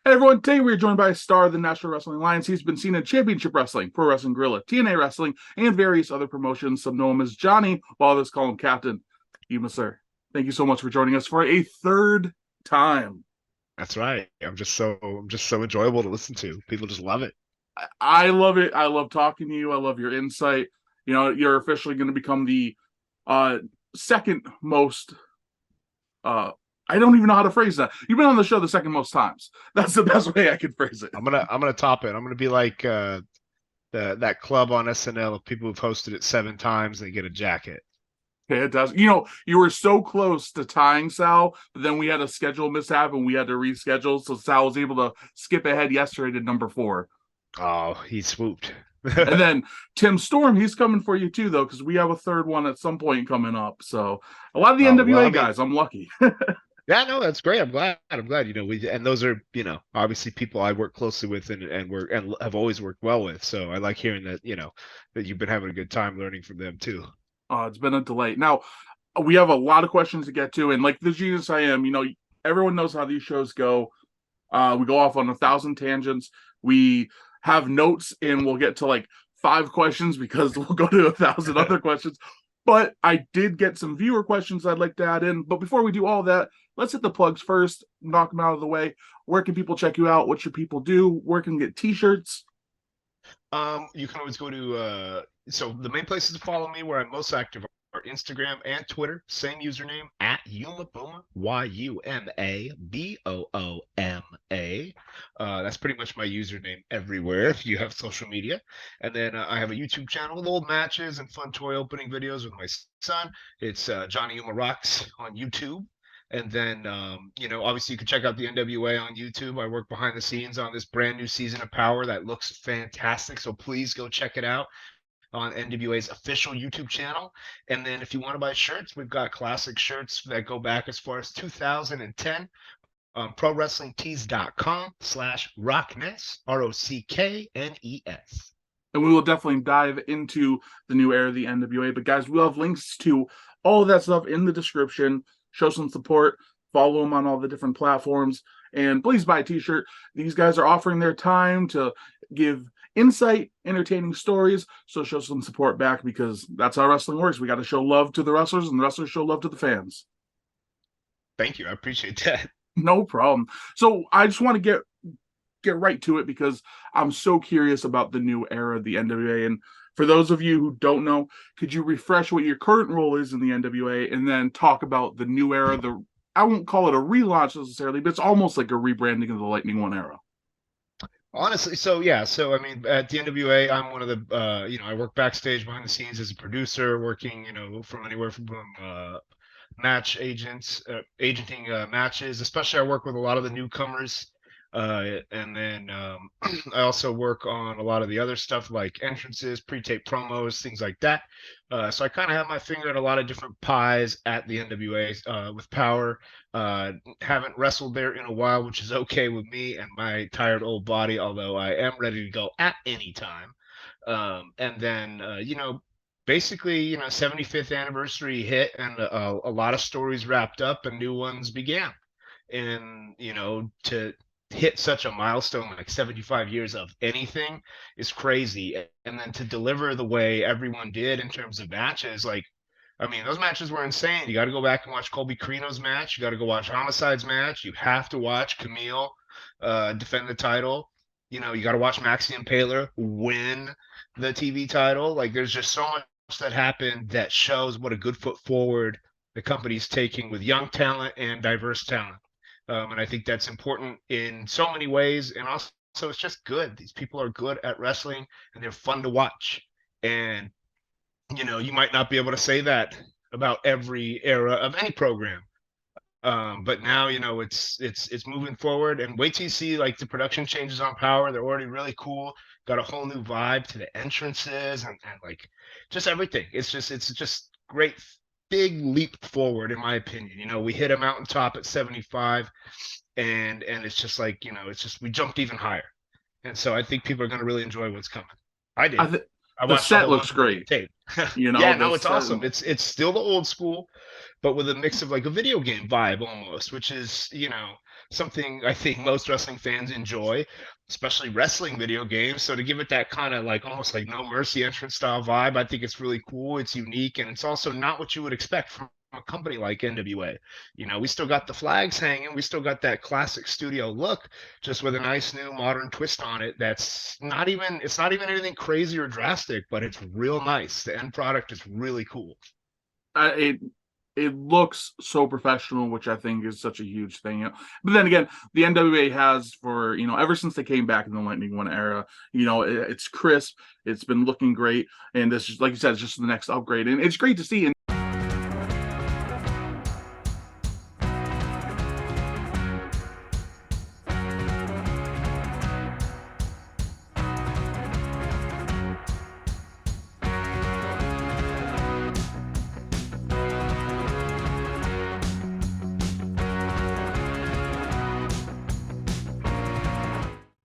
Hey everyone, today we are joined by a star of the National Wrestling Alliance. He's been seen in Championship Wrestling, Pro Wrestling Guerrilla, TNA Wrestling, and various other promotions. Some know him as Johnny, while others call him Captain. Yuma, sir, thank you so much for joining us for a third time. That's right. I'm just so enjoyable to listen to. People just love it. I love it. I love talking to you. I love your insight. You know, you're officially going to become the uh, second most I don't even know how to phrase that. You've been on the show the second most times. That's the best way I could phrase it. I'm gonna top it. I'm gonna be like that club on SNL of people who've hosted it 7 times and they get a jacket. Okay, it does. You know, you were so close to tying Sal, but then we had a schedule mishap and we had to reschedule. So Sal was able to skip ahead yesterday to number 4. Oh, he swooped. And then Tim Storm, he's coming for you too, though, because we have a third one at some point coming up. So a lot of the Oh well, NWA I mean, guys, I'm lucky. yeah, no, that's great. I'm glad. I'm glad. We and those are obviously people I work closely with and have always worked well with. So I like hearing that that you've been having a good time learning from them too. It's been a delight. Now, we have a lot of questions to get to, and like the genius I am, everyone knows how these shows go. We go off on 1,000 tangents. We have notes, and we'll get to like 5 questions because we'll go to 1,000 other questions. But I did get some viewer questions I'd like to add in. But before we do all that, let's hit the plugs first, knock them out of the way. Where can people check you out? What should people do? Where can get t-shirts? You can always go to so the main places to follow me where I'm most active are Instagram and Twitter. Same username at Yuma Booma, YUMABOOMA. That's pretty much my username everywhere if you have social media. And then I have a YouTube channel with old matches and fun toy opening videos with my son. It's Johnny Yuma Rocks on YouTube. And then, obviously you can check out the NWA on YouTube. I work behind the scenes on this brand new season of Power that looks fantastic. So please go check it out on NWA's official YouTube channel. And then if you want to buy shirts, we've got classic shirts that go back as far as 2010 on prowrestlingtees.com/rockness, ROCKNES. And we will definitely dive into the new era of the NWA. But guys, we'll have links to all of that stuff in the description. Show some support. Follow them on all the different platforms. And please buy a t-shirt. These guys are offering their time to give insight, entertaining stories. So show some support back because that's how wrestling works. We got to show love to the wrestlers and the wrestlers show love to the fans. Thank you. I appreciate that. No problem. So I just want to get right to it because I'm so curious about the new era of the NWA. And for those of you who don't know, could you refresh what your current role is in the NWA and then talk about the new era? I won't call it a relaunch necessarily, but it's almost like a rebranding of the Lightning One era. Honestly, so yeah, so I mean, at the NWA, I'm one of the, I work backstage behind the scenes as a producer, working, from anywhere from match agents, agenting matches. Especially, I work with a lot of the newcomers, and then I also work on a lot of the other stuff like entrances, pre-tape promos, things like that. So I kind of have my finger in a lot of different pies at the NWA with Power. Haven't wrestled there in a while, which is okay with me and my tired old body, although I am ready to go at any time. And then, basically, 75th anniversary hit and a lot of stories wrapped up and new ones began. And, to hit such a milestone like 75 years of anything is crazy. And then to deliver the way everyone did in terms of matches, like, I mean, those matches were insane. You got to go back and watch Colby Carino's match. You got to go watch Homicide's match. You have to watch Camille defend the title. You got to watch Maxie Impaler win the TV title. Like, there's just so much that happened that shows what a good foot forward the company's taking with young talent and diverse talent. And I think that's important in so many ways. And also, it's just good. These people are good at wrestling and they're fun to watch. And, you might not be able to say that about every era of any program. But now, it's moving forward. And wait till you see like the production changes on Power. They're already really cool. Got a whole new vibe to the entrances and like just everything. It's just great, big leap forward in my opinion. We hit a mountaintop at 75 and it's just like, it's just we jumped even higher. And so I think people are going to really enjoy what's coming. I did. The set looks great. Tape. Yeah, no, it's awesome. It's still the old school, but with a mix of like a video game vibe almost, which is, something I think most wrestling fans enjoy, especially wrestling video games. So to give it that kind of like almost like No Mercy entrance style vibe, I think it's really cool. It's unique, and it's also not what you would expect from a company like NWA. You know, we still got the flags hanging, we still got that classic studio look, just with a nice new modern twist on it. That's not even it's not even anything crazy or drastic, but it's real nice. The end product is really cool. It looks so professional, which I think is such a huge thing. But then again, the NWA has for ever since they came back in the Lightning One era, it's crisp. It's been looking great, and this is like you said, it's just the next upgrade, and it's great to see. And